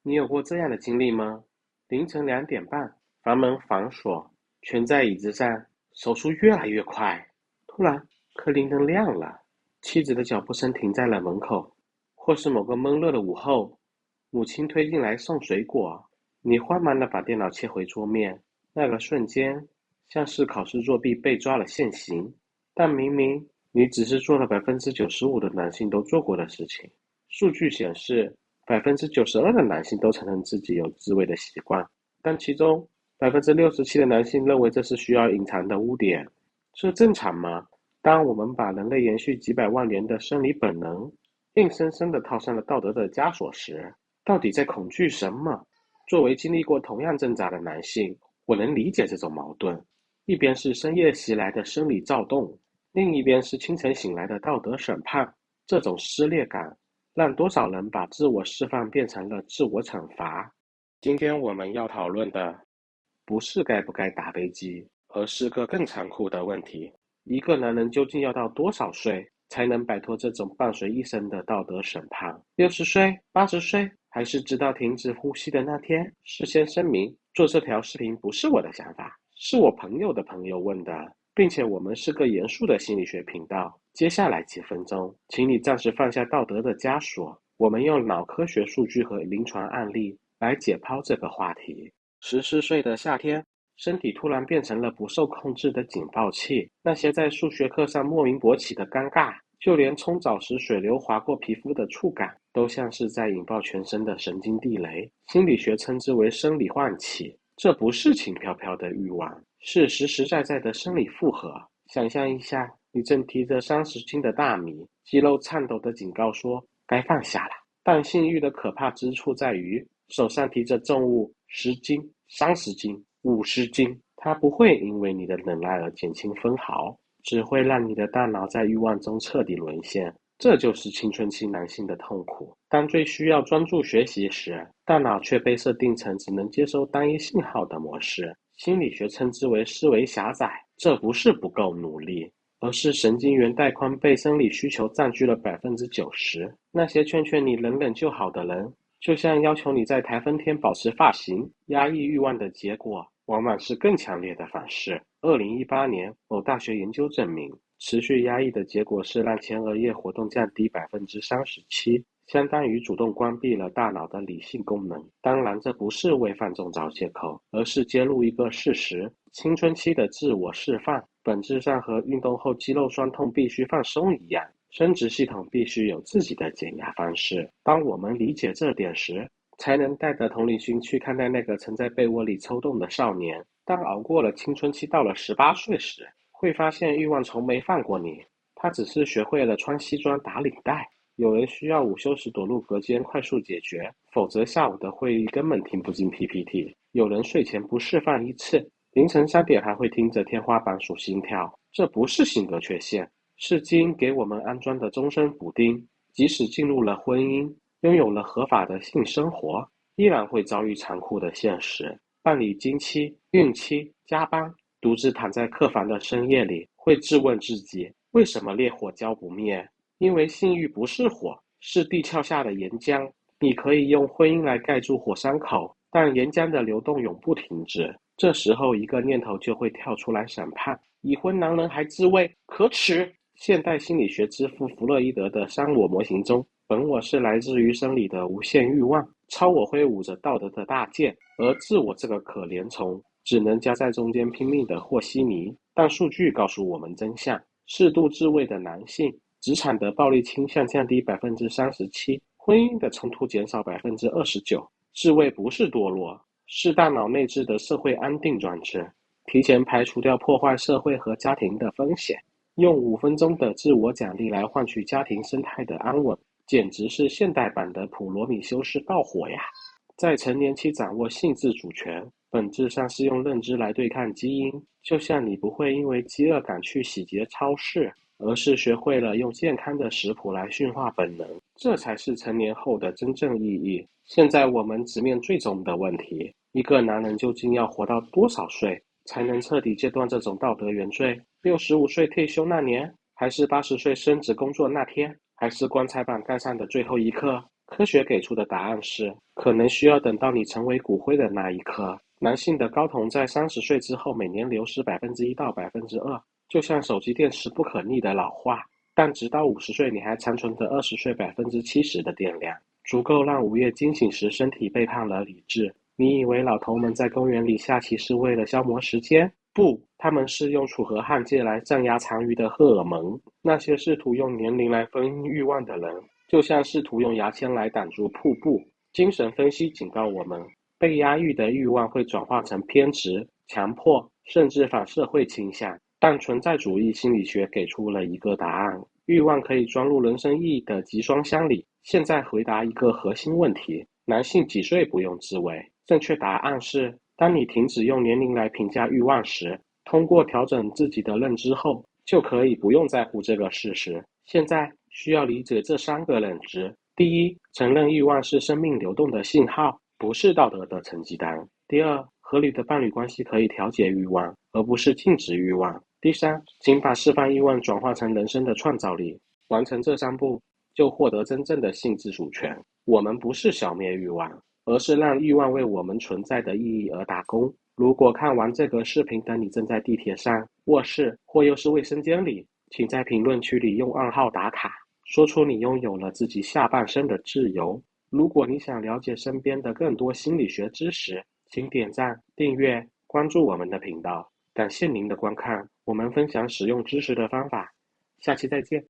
你有过这样的经历吗？凌晨2点半，房门反锁，蜷在椅子上，手速越来越快。突然，客厅灯亮了，妻子的脚步声停在了门口，或是某个闷热的午后，母亲推进来送水果。你慌忙地把电脑切回桌面，那个瞬间，像是考试作弊被抓了现行，但明明你只是做了95%的男性都做过的事情。数据显示，92%的男性都承认自己有自慰的习惯，但其中67%的男性认为这是需要隐藏的污点。这正常吗？当我们把人类延续几百万年的生理本能，硬生生地套上了道德的枷锁时，到底在恐惧什么？作为经历过同样挣扎的男性，我能理解这种矛盾。一边是深夜袭来的生理躁动，另一边是清晨醒来的道德审判。这种撕裂感让多少人把自我释放变成了自我惩罚。今天我们要讨论的不是该不该打飞机，而是个更残酷的问题：一个男人究竟要到多少岁才能摆脱这种伴随一生的道德审判？60岁、80岁，还是直到停止呼吸的那天？事先声明，做这条视频不是我的想法，是我朋友的朋友问的，并且我们是个严肃的心理学频道。接下来几分钟，请你暂时放下道德的枷锁，我们用脑科学数据和临床案例来解剖这个话题。14岁的夏天，身体突然变成了不受控制的警报器，那些在数学课上莫名勃起的尴尬，就连冲澡时水流划过皮肤的触感，都像是在引爆全身的神经地雷。心理学称之为生理唤起，这不是轻飘飘的欲望，是实实在在的生理负荷。想象一下，你正提着30斤的大米，肌肉颤抖的警告说该放下了。但性欲的可怕之处在于，手上提着重物10斤、30斤、50斤，它不会因为你的忍耐而减轻分毫，只会让你的大脑在欲望中彻底沦陷。这就是青春期男性的痛苦。当最需要专注学习时，大脑却被设定成只能接收单一信号的模式。心理学称之为思维狭窄。这不是不够努力，而是神经元带宽被生理需求占据了90%。那些劝你忍忍就好的人，就像要求你在台风天保持发型，压抑欲望的结果，往往是更强烈的反噬。2018年，某大学研究证明，持续压抑的结果是让前额叶活动降低37%，相当于主动关闭了大脑的理性功能。当然，这不是为犯众找借口，而是揭露一个事实：青春期的自我释放，本质上和运动后肌肉酸痛必须放松一样，生殖系统必须有自己的减压方式。当我们理解这点时，才能带着同理心去看待那个曾在被窝里抽动的少年。当熬过了青春期，到了18岁时，会发现欲望从没放过你，他只是学会了穿西装打领带。有人需要午休时躲入隔间快速解决，否则下午的会议根本听不进 PPT。有人睡前不释放一次，凌晨3点还会听着天花板数心跳。这不是性格缺陷，是基因给我们安装的终身补丁。即使进入了婚姻，拥有了合法的性生活，依然会遭遇残酷的现实。办理经期、孕期、加班，独自躺在客房的深夜里，会质问自己：为什么烈火浇不灭？因为性欲不是火，是地壳下的岩浆。你可以用婚姻来盖住火山口，但岩浆的流动永不停止。这时候，一个念头就会跳出来审判：已婚男人还自慰，可耻！现代心理学之父弗洛伊德的三我模型中，本我是来自于生理的无限欲望，超我挥舞着道德的大剑，而自我这个可怜虫只能夹在中间拼命的和稀泥。但数据告诉我们真相：适度自慰的男性，职场的暴力倾向降低37%，婚姻的冲突减少29%。自慰不是堕落，是大脑内置的社会安定装置，提前排除掉破坏社会和家庭的风险。用5分钟的自我奖励来换取家庭生态的安稳，简直是现代版的普罗米修斯爆火呀！在成年期掌握性自主权，本质上是用认知来对抗基因。就像你不会因为饥饿感去洗劫超市，而是学会了用健康的食谱来驯化本能。这才是成年后的真正意义。现在我们直面最终的问题：一个男人究竟要活到多少岁，才能彻底戒断这种道德原罪？65岁退休那年，还是80岁升职工作那天，还是棺材板盖上的最后一刻？科学给出的答案是，可能需要等到你成为骨灰的那一刻。男性的睾酮在30岁之后每年流失1%到2%，就像手机电池不可逆的老化。但直到50岁，你还残存着20岁70%的电量，足够让午夜惊醒时身体背叛了理智。你以为老头们在公园里下棋是为了消磨时间？不，他们是用楚河汉界来镇压残余的荷尔蒙。那些试图用年龄来分欲望的人，就像试图用牙签来挡住瀑布。精神分析警告我们，被压抑的欲望会转化成偏执、强迫，甚至反社会倾向。但存在主义心理学给出了一个答案：欲望可以装入人生意义的集装箱里。现在回答一个核心问题：男性几岁不用自慰？正确答案是，当你停止用年龄来评价欲望时，通过调整自己的认知后，就可以不用在乎这个事实。现在需要理解这3个认知：第一，承认欲望是生命流动的信号，不是道德的成绩单；第二，合理的伴侣关系可以调节欲望，而不是禁止欲望；第三，请把释放欲望转化成人生的创造力。完成这3步，就获得真正的性自主权。我们不是消灭欲望，而是让欲望为我们存在的意义而打工。如果看完这个视频的你正在地铁上、卧室或又是卫生间里，请在评论区里用暗号打卡，说出你拥有了自己下半生的自由。如果你想了解身边的更多心理学知识，请点赞、订阅、关注我们的频道。感谢您的观看，我们分享使用知识的方法，下期再见。